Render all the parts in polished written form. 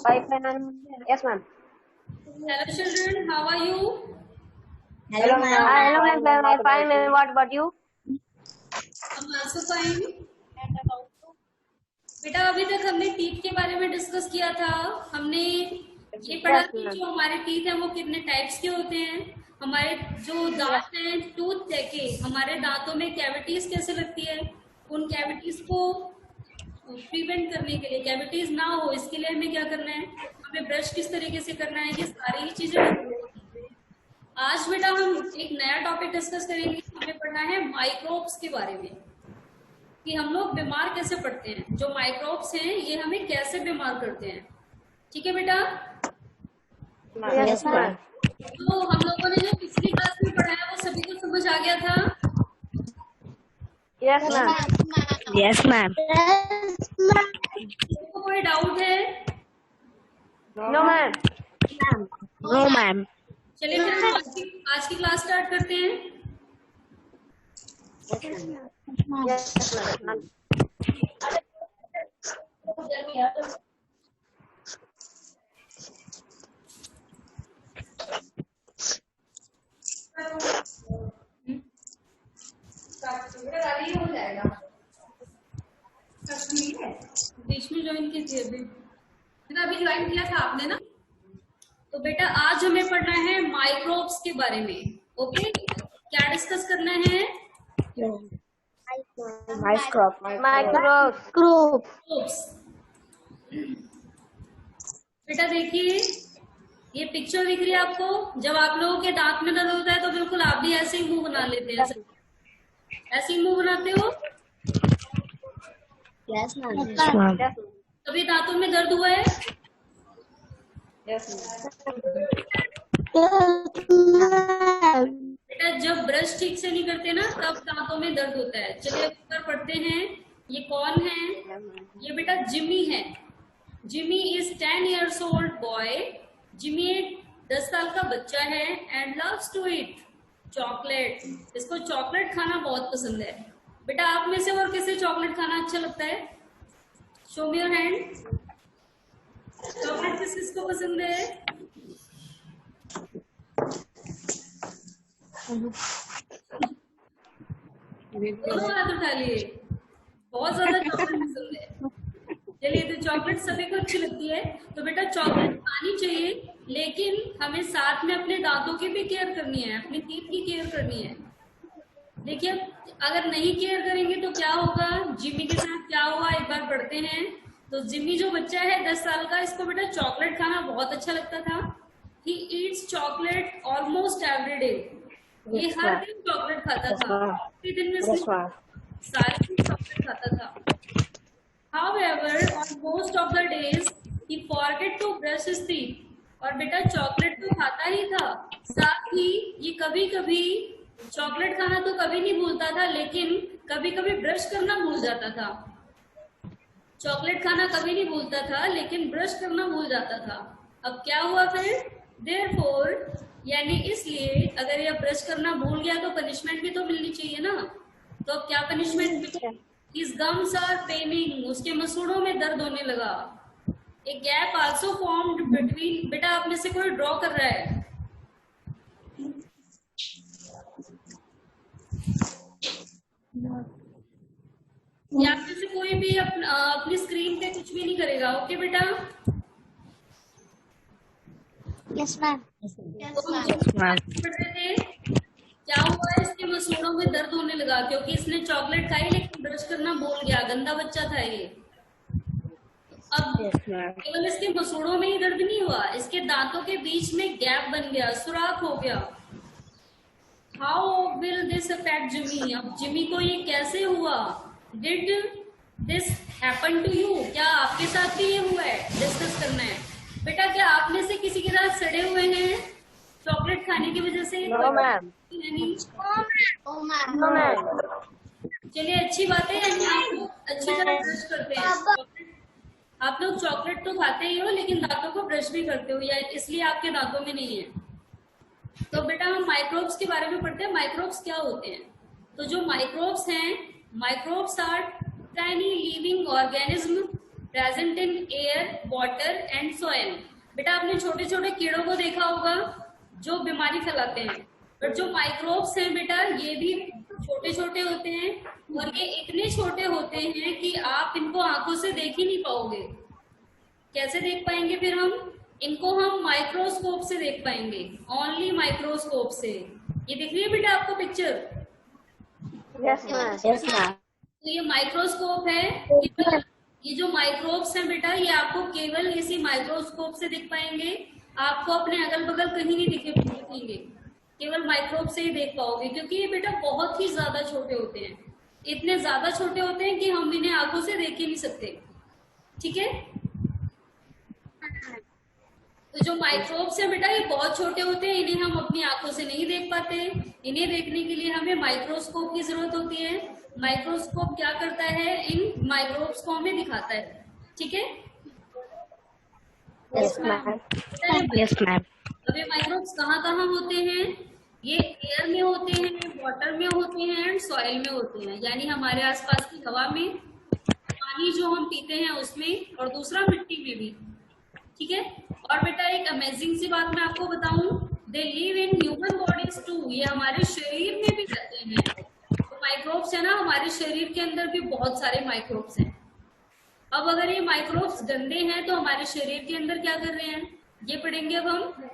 Yes, ma'am. Hello children, how are you? Hello, ma'am. Hello, ma'am. I'm fine, ma'am. What about you? I'm also fine. बेटा अभी तक हमने teeth के बारे में डिस्कस किया था। हमने ये पढ़ा कि जो हमारे टीथ हैं वो कितने टाइप्स के होते हैं, हमारे जो दांत हैं टूथ लेके हमारे दांतों में कैविटीज कैसे लगती है, उन कैविटीज को प्रिवेंट करने के लिए, कैविटीज ना हो इसके लिए हमें क्या करना है, हमें ब्रश किस तरीके से करना है, ये सारी ही चीजें। आज बेटा हम एक नया टॉपिक डिस्कस करेंगे। हमें पढ़ना है माइक्रोब्स के बारे में कि हम लोग बीमार कैसे पड़ते हैं, जो माइक्रोब्स हैं ये हमें कैसे बीमार करते हैं। ठीक है बेटा? Yes, ma'am. तो हम लोगों ने जो पिछली क्लास में पढ़ा है वो सभी को समझ आ गया था? Yes, ma'am. Yes, ma'am. तो कोई डाउट है? No, ma'am. No, ma'am. चलिए फिर हम आज की क्लास स्टार्ट करते हैं। Yes, ma'am. हो जाएगा। बीच में ज्वाइन की थी अभी ज्वाइन किया था आपने ना? तो बेटा आज हमें पढ़ना है माइक्रोब्स के बारे में। ओके, क्या डिस्कस करना है? Microbes. बेटा देखिए, ये पिक्चर दिख रही है आपको। जब आप लोगों के दांत में दर्द होता है तो बिल्कुल आप भी ऐसे ही मुंह बना लेते हैं, ऐसे ही मुंह बनाते हो? Yes, ma'am. कभी दांतों में दर्द हुआ है? Yes, बेटा जब ब्रश ठीक से नहीं करते ना तब दांतों में दर्द होता है। चलिए ऊपर पढ़ते हैं। ये कौन है? ये बेटा जिमी है। Jimmy is 10 years old boy. Jimmy एक 10 साल का बच्चा है and loves to eat chocolate. इसको चॉकलेट खाना बहुत पसंद है। बेटा आप में से और किसे चॉकलेट खाना अच्छा लगता है? Show me your hand. Chocolate किस किसको पसंद है? दोनों हाथ उठा लिए। बहुत ज्यादा चॉकलेट पसंद है। चलिए, तो चॉकलेट सभी को अच्छी लगती है। तो बेटा चॉकलेट खानी चाहिए, लेकिन हमें साथ में अपने दांतों की भी केयर करनी है, अपनी टीथ की केयर करनी है। देखिए अगर नहीं केयर करेंगे तो क्या होगा। जिमी के साथ क्या हुआ एक बार पढ़ते हैं। तो जिमी जो बच्चा है 10 साल का, इसको बेटा चॉकलेट खाना बहुत अच्छा लगता था। He eats chocolate almost every day. ये हर दिन चॉकलेट खाता था। दिन में सारे दिन चॉकलेट खाता था। However, on most of the days, he forget to brush his teeth। और बेटा चॉकलेट तो खाता ही था, साथ ही ये कभी कभी चॉकलेट खाना तो कभी नहीं भूलता था, लेकिन कभी कभी ब्रश करना भूल जाता था। चॉकलेट खाना कभी नहीं भूलता था, लेकिन ब्रश करना भूल जाता था। अब क्या हुआ फिर? Therefore, यानी इसलिए अगर ये ब्रश करना भूल गया तो पनिशमेंट भी तो मिलनी चाहिए ना। तो अब क्या पनिशमेंट मिली? His gums are paining। उसके मसूड़ों में दर्द होने लगा। एक गैप आल्सो फॉर्म्ड बिटवीन। बेटा आप में से कोई ड्रॉ कर रहा है? या आप में से कोई भी अपनी स्क्रीन पे कुछ भी नहीं करेगा? ओके बेटा? Yes, ma'am. पढ़ते थे क्या हुआ, इसके मसूड़ों में दर्द होने लगा क्योंकि इसने चॉकलेट खाई लेकिन ब्रश करना भूल गया। गंदा बच्चा था ये। अब केवल इसके मसूड़ों में ही दर्द नहीं हुआ, इसके दांतों के बीच में गैप बन गया, सुराख हो गया। How will this affect Jimmy? अब जिमी को ये कैसे हुआ? Did this happen to you? क्या आपके साथ भी ये हुआ है? डिस्कस करना है। बेटा क्या आप में से किसी के दांत सड़े हुए हैं चॉकलेट खाने की वजह से? No, ma'am. No, ma'am. चलिए अच्छी बात है, यानी आप लोग अच्छी तरह ब्रश करते हैं। आप लोग चॉकलेट तो खाते ही हो लेकिन दांतों को ब्रश भी करते हो, या इसलिए आपके दांतों में नहीं है। तो बेटा हम माइक्रोब्स के बारे में पढ़ते हैं। माइक्रोब्स क्या होते हैं? तो जो माइक्रोब्स हैं, microbes are tiny living organism present in air, water and soil. बेटा आपने छोटे छोटे कीड़ों को देखा होगा जो बीमारी फैलाते हैं, बट जो माइक्रोब्स हैं बेटा ये भी छोटे छोटे होते हैं, और ये इतने छोटे होते हैं कि आप इनको आंखों से देख ही नहीं पाओगे। कैसे देख पाएंगे फिर हम इनको? हम माइक्रोस्कोप से देख पाएंगे, ओनली माइक्रोस्कोप से। ये दिख रही है बेटा आपको picture? Yes ma'am. Yes, ma'am. तो ये माइक्रोस्कोप है। ये जो माइक्रोब्स हैं बेटा ये आपको केवल इसी माइक्रोस्कोप से दिख पाएंगे, आपको अपने अगल बगल कहीं नहीं दिखेंगे, केवल माइक्रोब से ही देख पाओगे, क्योंकि ये बेटा बहुत ही ज्यादा छोटे होते हैं। इतने ज्यादा छोटे होते हैं कि हम इन्हें आंखों से देख ही नहीं सकते। ठीक है, तो जो माइक्रोब्स हैं बेटा ये बहुत छोटे होते हैं, इन्हें हम अपनी आंखों से नहीं देख पाते। इन्हें देखने के लिए हमें माइक्रोस्कोप की जरूरत होती है। माइक्रोस्कोप क्या करता है? इन माइक्रोब्स को हमें दिखाता है। ठीक है, Yes, ma'am. Yes, ma'am. अब ये माइक्रोब्स कहाँ कहाँ होते हैं? ये एयर में होते हैं, वाटर में होते हैं एंड सॉइल में होते हैं, यानी हमारे आसपास की हवा में, पानी जो हम पीते हैं उसमें, और दूसरा मिट्टी में भी। ठीक है, और बेटा एक अमेजिंग सी बात मैं आपको बताऊं, they live in human bodies too, ये हमारे शरीर में भी रहते हैं। तो माइक्रोब्स है ना, हमारे शरीर के अंदर भी बहुत सारे माइक्रोब्स हैं। अब अगर ये माइक्रोब्स गंदे हैं तो हमारे शरीर के अंदर क्या कर रहे हैं ये पढ़ेंगे अब हम।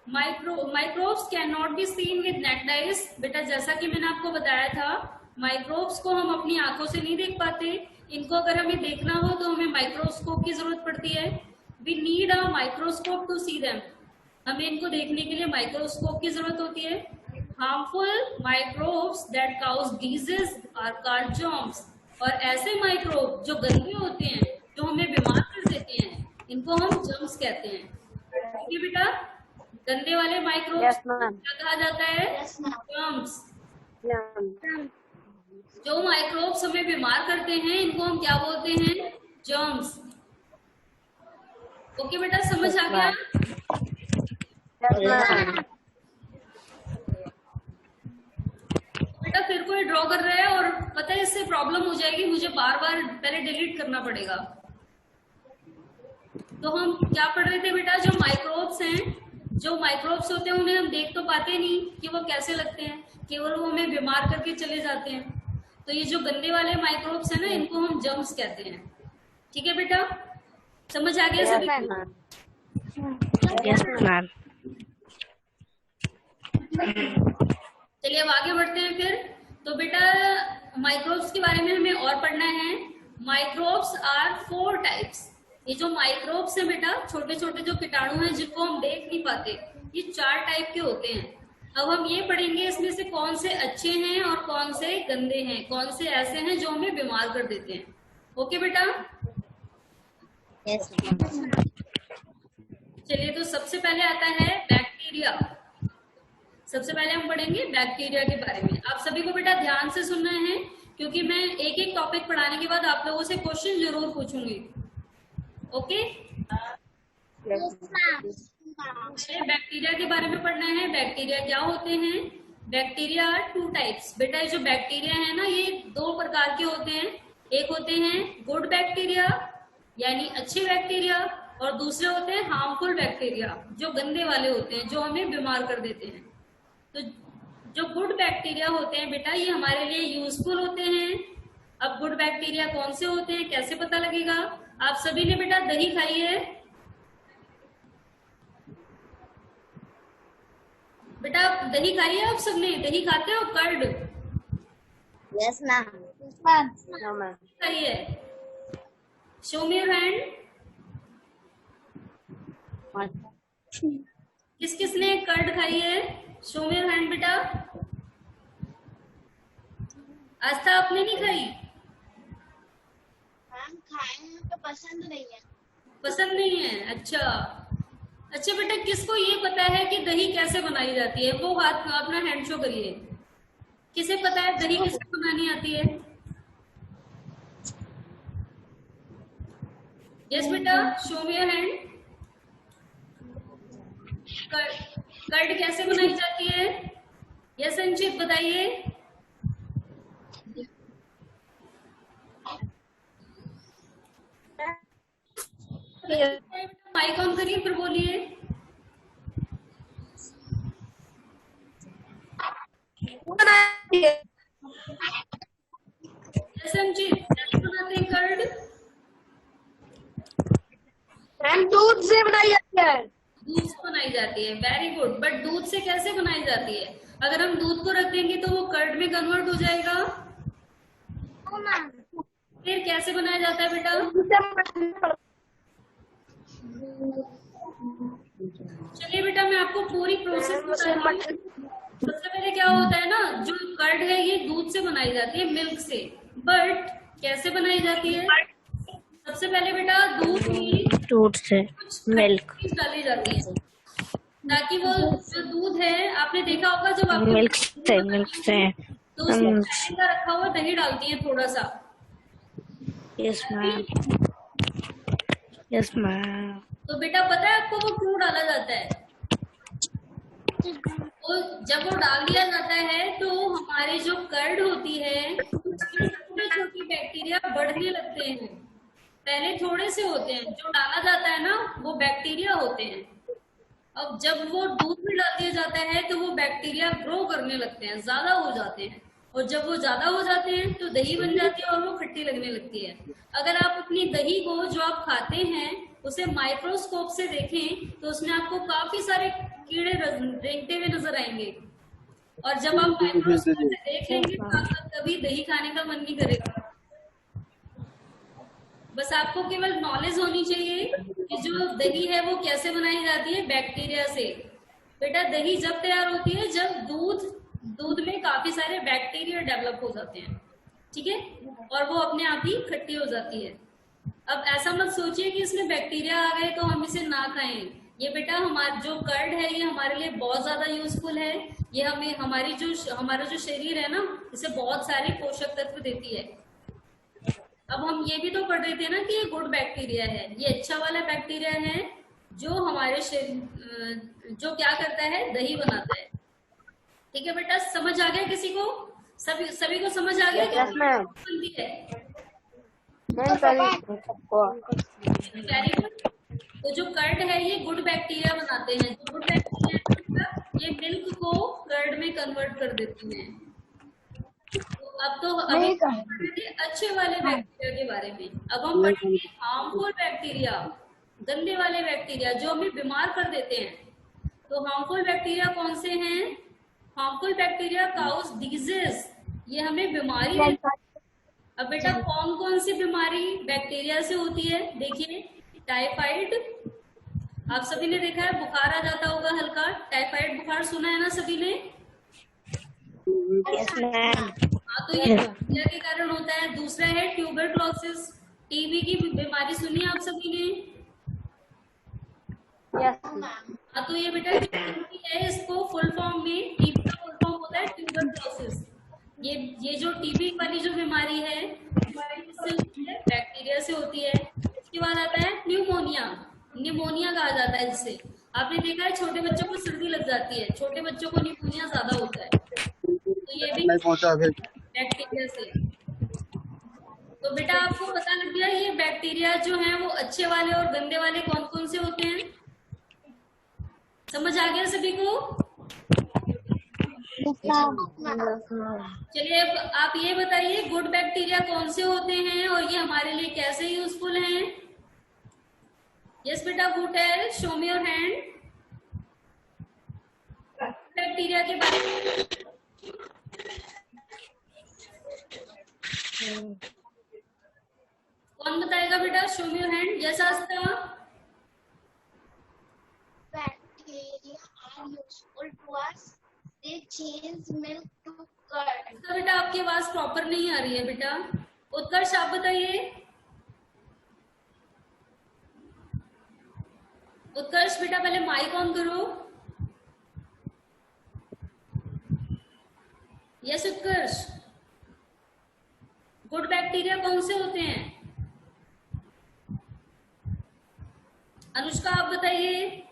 Microbes can not be seen with necked eyes. बेटा जैसा कि मैंने आपको बताया था, माइक्रोब्स को हम अपनी आंखों से नहीं देख पाते, इनको अगर हमें देखना हो तो हमें माइक्रोस्कोप की जरूरत पड़ती है। We need a microscope to see them, हमें इनको देखने के लिए माइक्रोस्कोप की जरूरत होती है। Harmful microbes that cause disease are called germs, और ऐसे माइक्रोब जो गंदे होते हैं, जो हमें बीमार कर देते हैं, इनको हम जर्म्स कहते हैं। ठीक है बेटा, गंदे वाले माइक्रोब Yes, ma'am. क्या कहा जाता है? जर्म्स। जो माइक्रोब्स हमें बीमार करते हैं इनको हम क्या बोलते हैं? जर्म्स। ओके बेटा, समझ आ गया? Yes, ma'am. बेटा फिर कोई ड्रॉ कर रहा है और पता है इससे प्रॉब्लम हो जाएगी, मुझे बार बार पहले डिलीट करना पड़ेगा। तो हम क्या पढ़ रहे थे बेटा? जो माइक्रोब्स हैं, जो माइक्रोब्स होते हैं उन्हें हम देख तो पाते नहीं कि वो कैसे लगते हैं, केवल वो हमें बीमार करके चले जाते हैं। तो ये जो गंदे वाले माइक्रोब्स हैं ना, इनको हम जर्म्स कहते हैं। ठीक है बेटा, समझ आ गया Yes, सभी? ma'am. Yes, ma'am. चलिए अब आगे बढ़ते हैं फिर। तो बेटा माइक्रोब्स के बारे में हमें और पढ़ना है। Microbes are 4 types. ये जो माइक्रोब्स हैं बेटा, छोटे छोटे जो कीटाणु हैं जिनको हम देख नहीं पाते, ये 4 टाइप के होते हैं। अब हम ये पढ़ेंगे इसमें से कौन से अच्छे हैं और कौन से गंदे हैं, कौन से ऐसे हैं जो हमें बीमार कर देते हैं। ओके बेटा, Yes, ma'am. चलिए तो सबसे पहले आता है बैक्टीरिया। सबसे पहले हम पढ़ेंगे बैक्टीरिया के बारे में। आप सभी को बेटा ध्यान से सुनना है, क्योंकि मैं एक एक टॉपिक पढ़ाने के बाद आप लोगों से क्वेश्चन जरूर पूछूंगी। ओके, बैक्टीरिया के बारे में पढ़ना है। बैक्टीरिया क्या होते हैं? Bacteria are 2 types. बेटा ये जो बैक्टीरिया है ना, ये 2 प्रकार के होते हैं। एक होते हैं गुड बैक्टीरिया यानी अच्छे बैक्टीरिया, और दूसरे होते हैं हार्मफुल बैक्टीरिया जो गंदे वाले होते हैं, जो हमें बीमार कर देते हैं। तो जो गुड बैक्टीरिया होते हैं बेटा, ये हमारे लिए यूजफुल होते हैं। अब गुड बैक्टीरिया कौन से होते हैं, कैसे पता लगेगा? आप सभी ने बेटा दही खाई है? बेटा दही खाई है आप सबने? दही खाते हो? Curd Yes, ma'am. No, ma'am. खाई है? Show me your hand. किस किसने कर्ड खाई है? शो मी योर हैंड बेटा। आस्था आपने नहीं खाई? मैम खाएंगे तो पसंद नहीं है। पसंद नहीं है? अच्छा अच्छा बेटा, किसको ये पता है कि दही कैसे बनाई जाती है? वो हाथ अपना हैंड शो करिए। किसे पता है दही कैसे बनानी आती है? यस बेटा, show me your hand. Curd कैसे बनाई जाती है? यस अंशित बताइए। माइक ऑन करिए फिर बोलिए। समझिए कैसे बनाते हैं कर्ड? मैम दूध से बनाई जाती है। दूध से बनाई जाती है, वेरी गुड। बट दूध से कैसे बनाई जाती है? अगर हम दूध को रख देंगे तो वो कर्ड में कन्वर्ट हो जाएगा। फिर कैसे बनाया जाता है बेटा? चलिए बेटा मैं आपको पूरी प्रोसेस बताती हूँ। सबसे पहले क्या होता है ना, जो कर्ड है ये दूध से बनाई जाती है, मिल्क से। बट कैसे बनाई जाती है? सबसे पहले बेटा दूध दूध से मिल्क डाली जाती है ताकि वो जो दूध है, आपने देखा होगा जब आप मिल्क से तो उसमें पहले का रखा हुआ दही डालती है थोड़ा सा। Yes ma'am. तो बेटा पता है आपको वो क्यों डाला जाता है? तो जब वो डाल दिया जाता है तो हमारी जो कर्ड होती है उसमें छोटे छोटे बैक्टीरिया बढ़ने लगते हैं। पहले थोड़े से होते हैं, जो डाला जाता है ना वो बैक्टीरिया होते हैं। अब जब वो दूध में डाल दिया जाता है तो वो बैक्टीरिया ग्रो करने लगते हैं, ज्यादा हो जाते हैं। और जब वो ज्यादा हो जाते हैं तो दही बन जाती है और वो खट्टी लगने लगती है। अगर आप अपनी दही को जो आप खाते हैं उसे माइक्रोस्कोप से देखें तो उसमें आपको काफी सारे कीड़े रेंगते हुए नजर आएंगे। और जब आप माइक्रोस्कोप से देखेंगे तो आपका कभी दही खाने का मन नहीं करेगा। बस आपको केवल नॉलेज होनी चाहिए कि जो दही है वो कैसे बनाई जाती है, बैक्टीरिया से। बेटा दही जब तैयार होती है जब दूध में काफी सारे बैक्टीरिया डेवलप हो जाते हैं, ठीक है, और वो अपने आप ही खट्टी हो जाती है। अब ऐसा मत सोचिए कि इसमें बैक्टीरिया आ गए तो हम इसे ना खाएं। ये बेटा हमारा जो कर्ड है ये हमारे लिए बहुत ज्यादा यूजफुल है। ये हमें हमारा जो शरीर है ना इसे बहुत सारे पोषक तत्व देती है। अब हम ये भी तो पढ़ रहे थे ना कि ये गुड बैक्टीरिया है, ये अच्छा वाला बैक्टीरिया है जो हमारे शरीर जो क्या करता है, दही बनाता है। ठीक है बेटा, समझ आ गया किसी को? सभी को समझ आ गया कि बनती है? Very good. तो जो कर्ड है ये गुड बैक्टीरिया बनाते हैं। जो गुड बैक्टीरिया ये मिल्क को कर्ड में कन्वर्ट कर देती हैं। अब तो अभी अच्छे वाले बैक्टीरिया के बारे में, अब हम पढ़ेंगे हार्मफुल बैक्टीरिया, गंदे वाले बैक्टीरिया जो हमें बीमार कर देते हैं। तो हार्मफुल बैक्टीरिया कौन से हैं? हार्मफुल बैक्टीरिया काउज डिजीज, ये हमें बीमारी देती है। अब बेटा कौन कौन सी बीमारी बैक्टीरिया से होती है? देखिए टाइफाइड, आप सभी ने देखा है, बुखार आ जाता होगा हल्का, टाइफाइड बुखार सुना है ना सभी ने? Yes ma'am. हाँ, तो ये बैक्टीरिया के कारण होता है। दूसरा है ट्यूबरक्लोसिस, टीबी की बीमारी सुनी है आप सभी ने? हाँ, तो ये बेटा टीबी है, इसको फुल फॉर्म में टीबी का फुल फॉर्म होता है ट्यूबरक्लोसिस। ये जो टीबी वाली जो बीमारी है किससे होती है? बैक्टीरिया से होती है। इसके बाद आता है न्यूमोनिया, निमोनिया कहा जाता है जिसे। आपने देखा है छोटे बच्चों को सर्दी लग जाती है, छोटे बच्चों को निमोनिया ज्यादा होता है, तो ये भी बैक्टीरिया से। तो बेटा आपको पता लग गया ये बैक्टीरिया जो है वो अच्छे वाले और गंदे वाले कौन कौन से होते हैं? समझ आ गया सभी को? चलिए अब आप ये बताइए गुड बैक्टीरिया कौन से होते हैं और ये हमारे लिए कैसे यूजफुल हैं? यस बेटा, गुड है, show me your hand. Bacteria के बारे में कौन बताएगा बेटा? Show me your hand. Yes Aastha. Bacteria are useful to us. They change milk to curd. तो बेटा आपकी आवाज प्रॉपर नहीं आ रही है बेटा। उत्कर्ष आप बताइए। उत्कर्ष बेटा पहले माइक ऑन करो। यस उत्कर्ष, गुड बैक्टीरिया कौन से होते हैं? अनुष्का आप बताइए।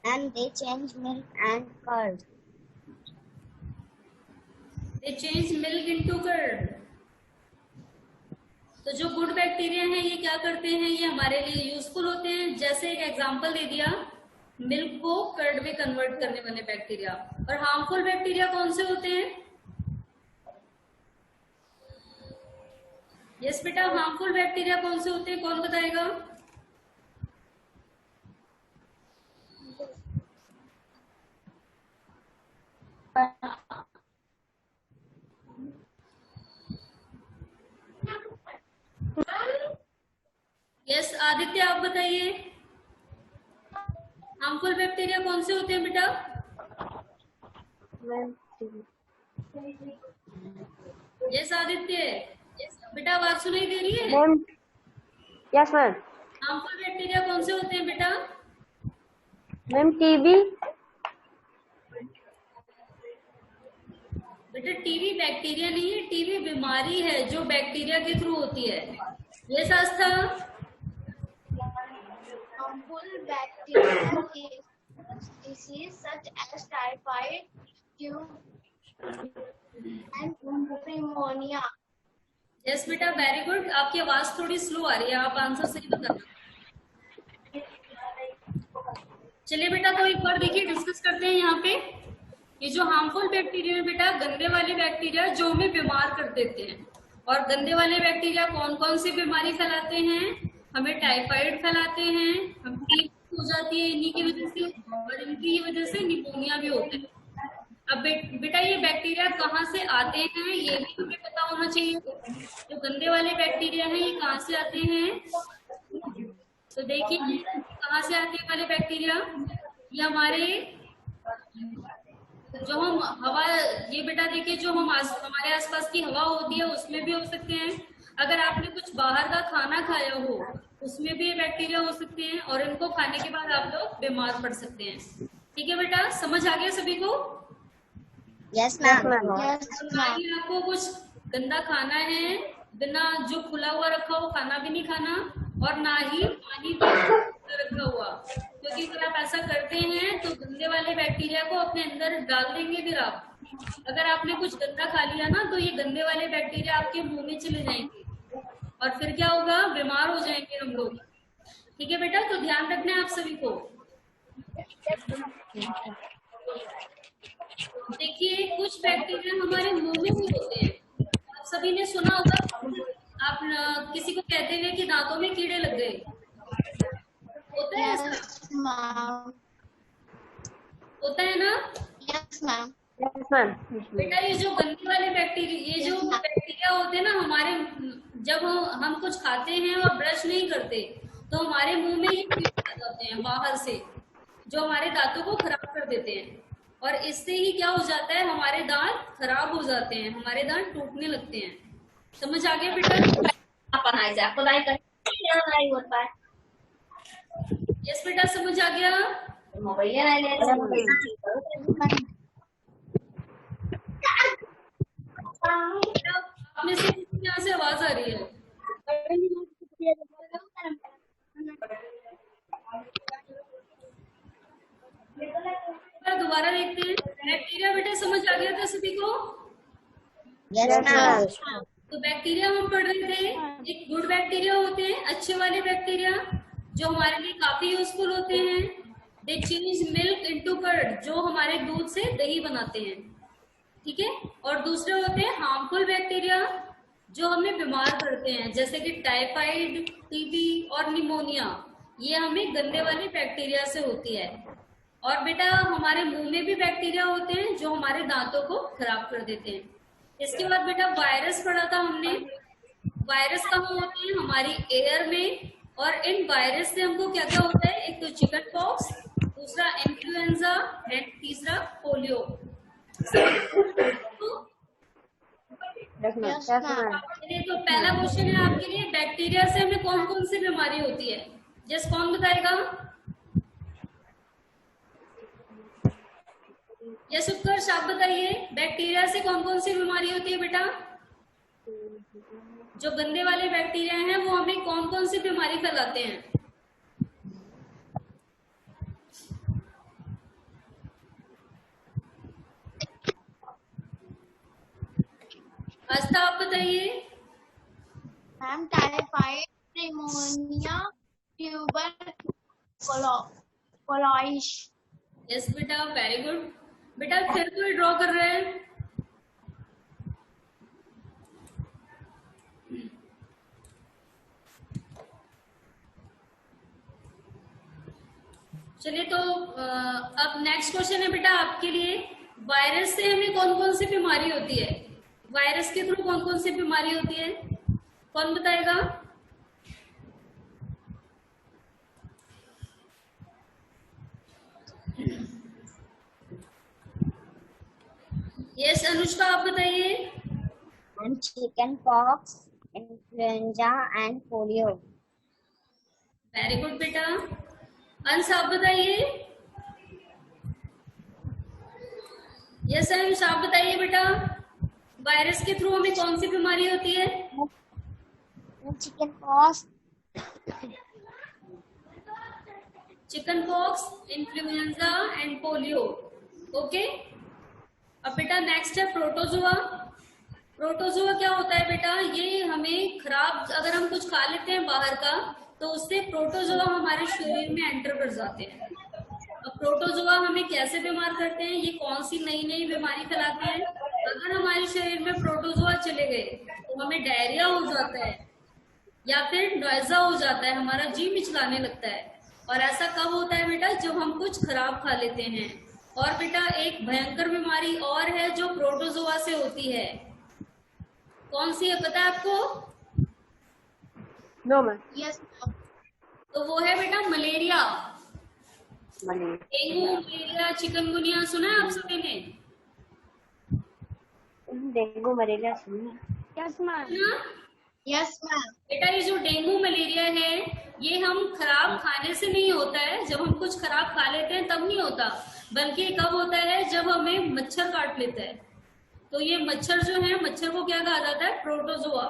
And they change milk and curd. They change milk into curd. तो जो गुड बैक्टीरिया हैं ये क्या करते हैं, ये हमारे लिए यूजफुल होते हैं। जैसे एक एग्जांपल दे दिया, मिल्क को कर्ड में कन्वर्ट करने वाले बैक्टीरिया। और हार्मफुल बैक्टीरिया कौन से होते हैं? यस बेटा, हार्मफुल बैक्टीरिया कौन से होते हैं, कौन बताएगा? यस आदित्य, आप बताइए, हार्मफुल बैक्टीरिया कौन से होते हैं बेटा? यस आदित्य, बेटा आवाज सुनाई दे रही है? Ma'am, yes ma'am. Harmful bacteria कौन से होते हैं बेटा? Ma'am TB. बेटा टीबी बैक्टीरिया नहीं है, टीबी बीमारी है जो बैक्टीरिया के थ्रू होती है। Yes Aastha. Harmful bacteria is disease such as typhoid, tube, and pneumonia. Yes बेटा, वेरी गुड। आपकी आवाज थोड़ी स्लो आ रही है, आप आंसर सही बताना। चलिए बेटा, तो एक बार देखिए, डिस्कस करते हैं यहाँ पे। ये जो हार्मफुल बैक्टीरिया है बेटा, गंदे वाले बैक्टीरिया जो हमें बीमार कर देते हैं। और गंदे वाले बैक्टीरिया कौन कौन सी बीमारी फैलाते हैं? हमें टाइफाइड फैलाते हैं, हम टीबी हो जाती है इन्हीं की वजह से, और इनकी वजह से निमोनिया भी होते हैं। अब बेटा ये बैक्टीरिया कहाँ से आते हैं ये भी हमें पता होना चाहिए। जो गंदे वाले बैक्टीरिया हैं ये कहाँ से आते हैं? तो देखिए कहाँ से आते हैं वाले बैक्टीरिया, ये हमारे जो हम हवा, ये बेटा देखिए जो हमारे आसपास की हवा होती है उसमें भी हो सकते हैं। अगर आपने कुछ बाहर का खाना खाया हो उसमें भी ये बैक्टीरिया हो सकते हैं, और इनको खाने के बाद आप लोग बीमार पड़ सकते हैं। ठीक है बेटा, समझ आ गया सभी को? Yes ma'am. आपको कुछ गंदा खाना है, बिना जो खुला हुआ रखा हो खाना भी नहीं खाना, और ना ही पानी भी रखा हुआ, क्योंकि अगर आप ऐसा करते हैं तो गंदे वाले बैक्टीरिया को अपने अंदर डाल देंगे। फिर आप अगर आपने कुछ गंदा खा लिया ना तो ये गंदे वाले बैक्टीरिया आपके मुंह में चले जाएंगे, और फिर क्या होगा, बीमार हो जाएंगे हम लोग। ठीक है बेटा, तो ध्यान रखना है आप सभी को। देखिए कुछ बैक्टीरिया हमारे मुंह में भी होते हैं। आप सभी ने सुना होगा, आप किसी को कहते हुए कि दांतों में कीड़े लग गए, होता है ऐसा? Yes, ma'am. होता है ना? Yes, ma'am. Yes ma'am. बेटा ये जो गंदे वाले बैक्टीरिया, ये जो बैक्टीरिया होते हैं ना हमारे, जब हम कुछ खाते हैं और ब्रश नहीं करते तो हमारे मुंह में ये कीड़े आ जाते हैं बाहर से, जो हमारे दांतों को खराब कर देते हैं। और इससे ही क्या हो जाता है, हमारे दांत खराब हो जाते हैं, हमारे दांत टूटने लगते हैं। समझ आ गया बेटा? यस बेटा, समझ आ गया? आप में से यहाँ से आवाज आ रही है? दोबारा देखते हैं। बैक्टीरिया बेटा समझ आ गया था सभी को? Yes ma'am. तो बैक्टीरिया हम पढ़ रहे थे, एक गुड बैक्टीरिया होते हैं, अच्छे वाले बैक्टीरिया जो हमारे लिए काफी यूजफुल होते हैं। They change milk into curd, जो हमारे दूध से दही बनाते हैं। ठीक है, और दूसरे होते हैं हार्मफुल बैक्टीरिया जो हमें बीमार करते हैं, जैसे कि टाइफाइड, टीबी और निमोनिया। ये हमें गंदे वाले बैक्टीरिया से होती है। और बेटा हमारे मुंह में भी बैक्टीरिया होते हैं जो हमारे दांतों को खराब कर देते हैं। इसके बाद बेटा वायरस पढ़ा था हमने। वायरस कहाँ होते हैं? हमारी एयर में। और इन वायरस से हमको क्या क्या होता है? एक तो चिकन पॉक्स, दूसरा इन्फ्लुएंजा एंड तीसरा पोलियो। Yes, ma'am. चलिए, तो पहला क्वेश्चन है आपके लिए, बैक्टीरिया से हमें कौन कौन सी बीमारी होती है? जस कौन बताएगा? यस उत्कर्ष, आप बताइए, बैक्टीरिया से कौन कौन सी बीमारी होती है बेटा? जो गंदे वाले बैक्टीरिया हैं वो हमें कौन कौन सी बीमारी फैलाते हैं? आस्था आप बताइए। Ma'am typhoid, pneumonia, tuberculosis. Yes बेटा, वेरी गुड। बेटा फिर कोई ड्रॉ कर रहे हैं? चलिए तो अब नेक्स्ट क्वेश्चन है बेटा आपके लिए। वायरस से हमें कौन कौन सी बीमारी होती है? वायरस के थ्रू कौन कौन सी बीमारी होती है? कौन बताएगा? यस अनुष्का, आप बताइए। And chicken pox, influenza and polio. Very good बेटा। अंश आप बताइए। यस अंश, आप बताइए बेटा, वायरस के थ्रू हमें कौन सी बीमारी होती है? Chicken pox, chicken pox, influenza and polio. Okay. अब बेटा नेक्स्ट है प्रोटोजोआ। प्रोटोजोआ क्या होता है बेटा? ये हमें खराब, अगर हम कुछ खा लेते हैं बाहर का, तो उससे प्रोटोजोआ हमारे शरीर में एंटर कर जाते हैं। अब प्रोटोजोआ हमें कैसे बीमार करते हैं? ये कौन सी नई नई बीमारी फैलाते हैं? अगर हमारे शरीर में प्रोटोजोआ चले गए तो हमें डायरिया हो जाता है या फिर नोइजा हो जाता है, हमारा जी मिचलाने लगता है। और ऐसा कब होता है बेटा? जब हम कुछ खराब खा लेते हैं। और बेटा एक भयंकर बीमारी और है जो प्रोटोजोआ से होती है। कौन सी है पता है आपको? no man, यस तो वो है बेटा malaria. malaria, dengue, malaria, chikungunya सुना है आप सभी ने? dengue, malaria सुना? Yes ma'am. सुना? Yes ma'am. बेटा ये जो डेंगू मलेरिया है, ये हम खराब खाने से नहीं होता है। जब हम कुछ खराब खा लेते हैं तब नहीं होता, बल्कि ये कब होता है? जब हमें मच्छर काट लेता है। तो ये मच्छर जो है, मच्छर को क्या कहा जाता है? प्रोटोजोआ।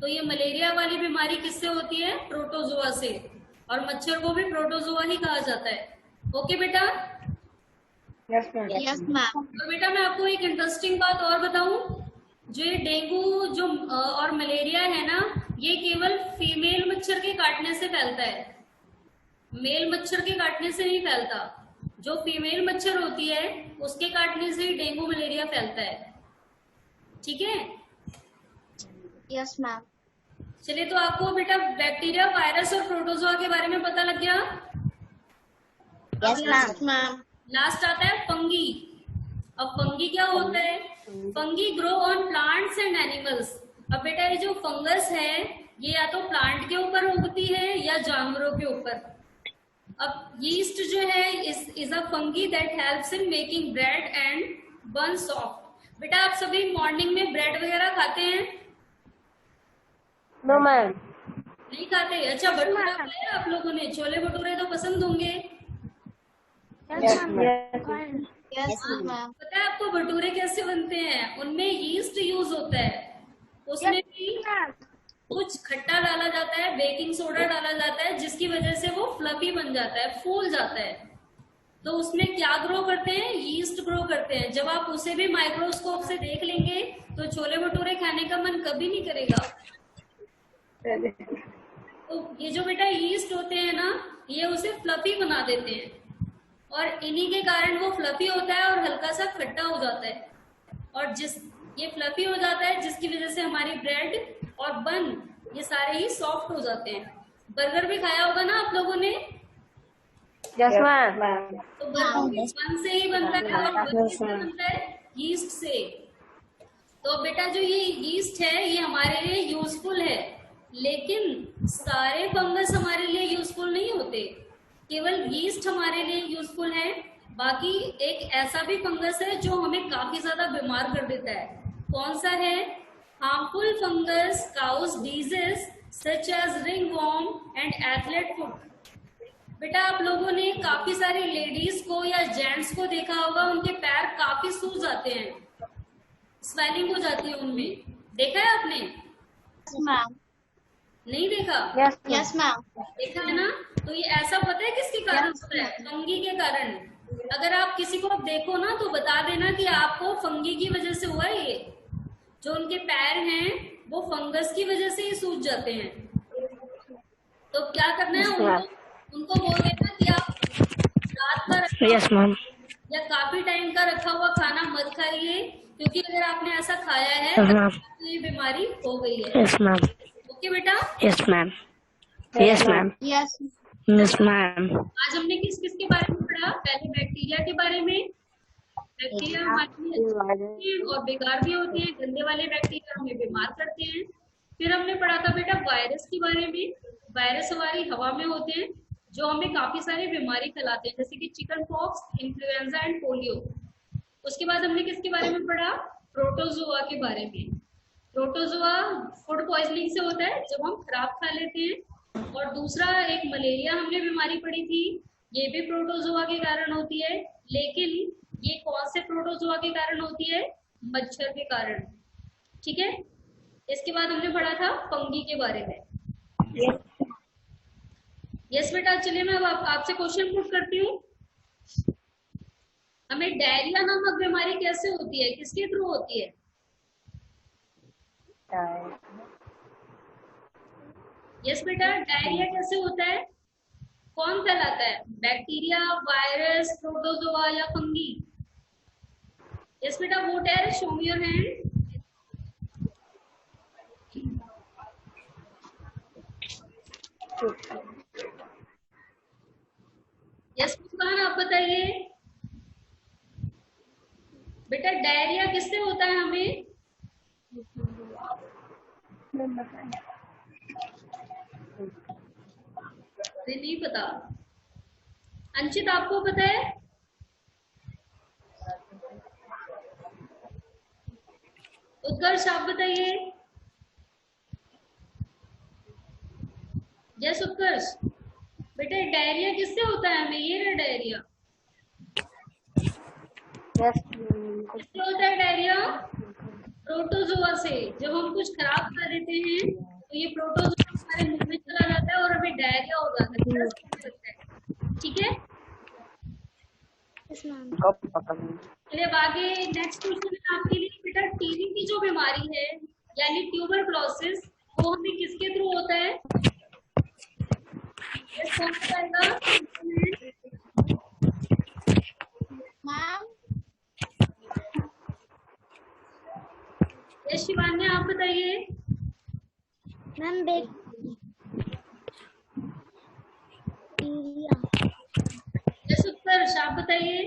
तो ये मलेरिया वाली बीमारी किससे होती है? प्रोटोजोआ से। और मच्छर को भी प्रोटोजोआ ही कहा जाता है। ओके बेटा। Yes ma'am. Yes ma'am. और बेटा मैं आपको एक इंटरेस्टिंग बात और बताऊं। जो ये डेंगू जो और मलेरिया है ना, ये केवल फीमेल मच्छर के काटने से फैलता है, मेल मच्छर के काटने से नहीं फैलता। जो फीमेल मच्छर होती है उसके काटने से ही डेंगू मलेरिया फैलता है। ठीक है? Yes ma'am. चलिए तो आपको बेटा बैक्टीरिया, वायरस और प्रोटोजोआ के बारे में पता लग गया। Yes ma'am. Yes ma'am. Last आता है फंगी। अब फंगी क्या होता है? Fungi grow on plants and animals. अब बेटा ये जो फंगस है, ये या तो प्लांट के ऊपर उगती है या जानवरों के ऊपर। अब यीस्ट जो है is a fungi that helps in making bread and बन सॉफ्ट। बेटा आप सभी मॉर्निंग में ब्रेड वगैरह खाते हैं? No ma'am. नहीं खाते? अच्छा, भटूरा खाया आप लोगों ने? छोले भटूरे तो पसंद होंगे। Yes ma'am. Yes ma'am. पता है आपको भटूरे कैसे बनते हैं? उनमें यीस्ट यूज होता है। उसमें भी कुछ खट्टा डाला जाता है, बेकिंग सोडा डाला जाता है, जिसकी वजह से वो फ्लफी बन जाता है, फूल जाता है। तो उसमें क्या ग्रो करते हैं? यीस्ट ग्रो करते हैं। जब आप उसे भी माइक्रोस्कोप से देख लेंगे तो छोले भटूरे खाने का मन कभी नहीं करेगा। तो ये जो बेटा यीस्ट होते हैं ना, ये उसे फ्लफी बना देते हैं, और इन्हीं के कारण वो फ्लफी होता है और हल्का सा खट्टा हो जाता है। और ये फ्लफी हो जाता है, जिसकी वजह से हमारी ब्रेड और बन ये सारे ही सॉफ्ट हो जाते हैं। बर्गर भी खाया होगा ना आप लोगों ने? Yes ma'am. तो बर्गर भी बन से ही बनता है और बन किससे बनता है? यीस्ट से। तो बेटा जो ये यीस्ट है ये हमारे लिए यूजफुल है, लेकिन सारे फंगस हमारे लिए यूजफुल नहीं होते, केवल यीस्ट हमारे लिए यूजफुल है। बाकी एक ऐसा भी फंगस है जो हमें काफी ज्यादा बीमार कर देता है। कौन सा है? Harmful fungus cause disease such as ringworm and athlete foot. बेटा आप लोगों ने काफी सारी लेडीज को या जेंट्स को देखा होगा, उनके पैर काफी सूज जाते हैं, स्वेलिंग हो जाती है उनमें। देखा है आपने? मैम। नहीं देखा? Yes ma'am. देखा है ना? तो ये ऐसा पता है किसके कारण होता है? फंगी के कारण। अगर आप किसी को देखो ना तो बता देना कि आपको फंगी की वजह से हुआ है। ये जो उनके पैर हैं वो फंगस की वजह से ही सूज जाते हैं। तो क्या करना है, उनको बोल देना कि आप रात का रखा यस मैम। या काफी टाइम का रखा हुआ खाना मत खाइए, क्योंकि अगर आपने ऐसा खाया है यस तो मैम। आपको ये बीमारी हो गई है। Yes ma'am. ओके बेटा, yes ma'am. Yes ma'am. Yes. Yes ma'am. आज हमने किस किस के बारे में पढ़ा? पहले बैक्टीरिया के बारे में। बैक्टीरिया हमारे लिए अच्छे हैं और बेकार भी होते हैं। गंदे वाले बैक्टीरिया हमें बीमार करते हैं। फिर हमने पढ़ा था बेटा वायरस के बारे में। वायरस हमारी हवा में होते हैं जो हमें काफी सारी बीमारी फैलाते हैं, जैसे कि chicken pox, influenza and polio. उसके बाद हमने किसके बारे में पढ़ा? प्रोटोजोआ के बारे में। प्रोटोजोआ फूड पॉइजनिंग से होता है जब हम खराब खा लेते हैं। और दूसरा एक मलेरिया हमने बीमारी पढ़ी थी, ये भी प्रोटोजोआ के कारण होती है। लेकिन ये कौन से प्रोटोजोआ के कारण होती है? मच्छर के कारण। ठीक है। इसके बाद हमने पढ़ा था फंगी के बारे में। यस बेटा, चलिए मैं अब आपसे क्वेश्चन पुट करती हूँ। हमें डायरिया नामक बीमारी कैसे होती है, किसके थ्रू होती है? यस बेटा, डायरिया कैसे होता है? कौन फैलाता है? बैक्टीरिया, वायरस, प्रोटोजोआ या फंगी? यस बेटा, वोट है, show me your hand. Yes Muskan, आप बताइए बेटा, डायरिया किससे होता है हमें? नहीं पता। अंशित, आपको पता है? उत्कर्ष, आप बताइए। यस उत्कर्ष, बेटा डायरिया किससे होता है हमें? ये रहा डायरिया। किससे होता है डायरिया? प्रोटोजोआ से। जब हम कुछ खराब कर देते हैं तो ये प्रोटोजोआ हमारे मुंह में चला जाता है और हमें डायरिया हो जाता है, दस्त होने लगता है। ठीक है। चलिए अब आगे नेक्स्ट क्वेश्चन है आपके लिए बेटा, टीबी की जो बीमारी है यानी ट्यूबरक्लोसिस, वो हमें किसके थ्रू होता है? कौन बताएगा? Ma'am. यस शिवान्या, आप बताइए। Ma'am, bacteria. यस उत्कर्ष, आप बताइए।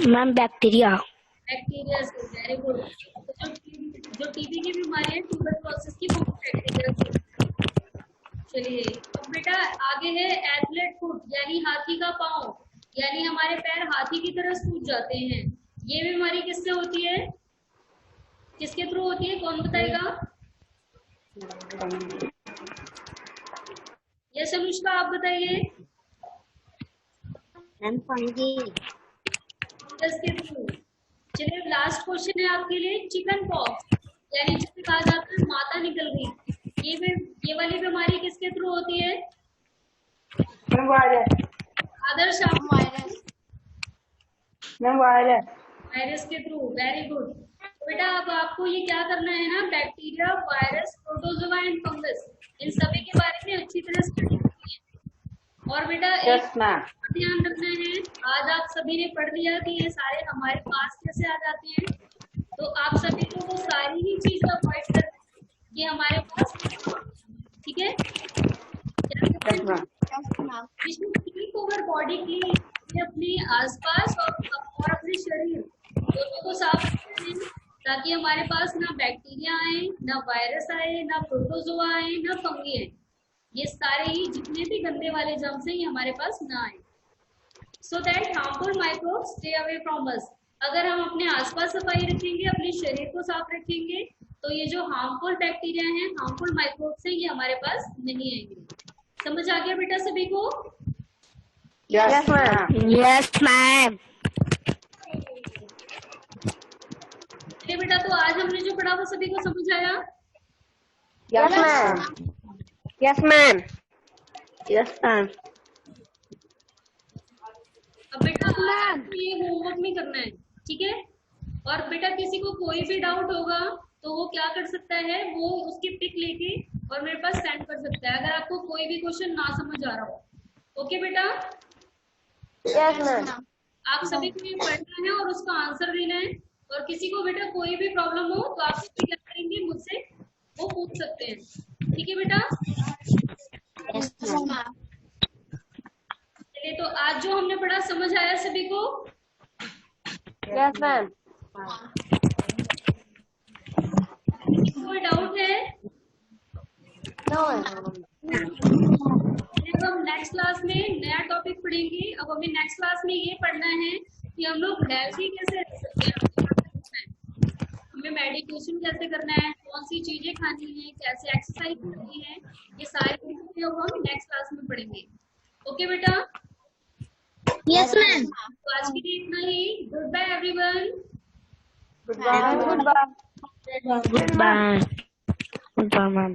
Ma'am bacteria. बैक्टीरिया से, वेरी गुड। जो टीबी की बीमारी है ट्यूबरक्लोसिस की, वो बैक्टीरिया से। चलिए अब बेटा आगे है एथलेट फुट यानी हाथी का पांव, यानी हमारे पैर हाथी की तरह सूज जाते हैं। ये बीमारी किससे होती है, किसके थ्रू होती है, कौन बताएगा? यस अनुष्का, आप बताइए। फंगस के थ्रू। चलिए लास्ट क्वेश्चन है आपके लिए, चिकन पॉक्स यानी जिसे कहा जाता है माता निकल गई, ये वाली बीमारी किसके थ्रू होती है? आदर्श, आप वायरस के थ्रू। Very good. तो बेटा अब आपको ये क्या करना है ना, bacteria, virus, protozoa and fungus, इन सभी के बारे में अच्छी तरह स्टडी करनी है। और बेटा एक ध्यान रखना है, आज आप सभी ने पढ़ लिया कि ये सारे हमारे पास कैसे आ जाते हैं, तो आप सभी को वो सारी ही चीजें अवॉइड करनी है कि हमारे पास। ठीक है। ओवर बॉडी की अपने आसपास और अपने शरीर दोनों को साफ रखते हैं, ताकि हमारे पास ना बैक्टीरिया आए, ना वायरस आए, ना प्रोटोजोआ आए, ना फंगी आए। ये सारे ही जितने भी गंदे वाले जर्म्स हैं ये हमारे पास ना आए, so that harmful microbes stay away from us. अगर हम अपने आसपास सफाई रखेंगे, अपने शरीर को साफ रखेंगे, तो ये जो हार्मफुल बैक्टीरिया हैं, हार्मफुल माइक्रोब्स हैं, ये हमारे पास नहीं आएंगे। समझ आ गया बेटा सभी को? Yes ma'am. Yes ma'am. चलिए बेटा, तो आज हमने जो पढ़ा वो सभी को समझ आया? Yes ma'am. Yes ma'am. Yes ma'am. अब बेटा ये होमवर्क नहीं करना है, ठीक है? और बेटा किसी को कोई भी डाउट होगा तो वो क्या कर सकता है, वो उसकी पिक लेके और मेरे पास सेंड कर सकता है, अगर आपको कोई भी क्वेश्चन ना समझ आ रहा हो। ओके बेटा, यस मैम। आप सभी को ये पढ़ना है और उसका आंसर देना है। और किसी को बेटा कोई भी प्रॉब्लम हो तो आप सभी क्या करेंगे, मुझसे वो पूछ सकते हैं। ठीक है बेटा, यस मैम। चलिए तो आज जो हमने पढ़ा समझ आया सभी को? Yes ma'am. कोई डाउट है? नो। अब हम नेक्स्ट क्लास में नया टॉपिक पढ़ेंगे। अब हमें नेक्स्ट क्लास में ये पढ़ना है कि हम लोग हेल्थी कैसे रह सकते हैं, हमें मेडिटेशन कैसे करना है, कौन सी चीजें खानी है, कैसे एक्सरसाइज करनी है, ये सारी चीजें अब हम नेक्स्ट क्लास में पढ़ेंगे। ओके बेटा, यस मैम। तो आज के लिए इतना ही। Goodbye everyone. Goodbye. Goodbye. Goodbye. Goodbye, ma'am.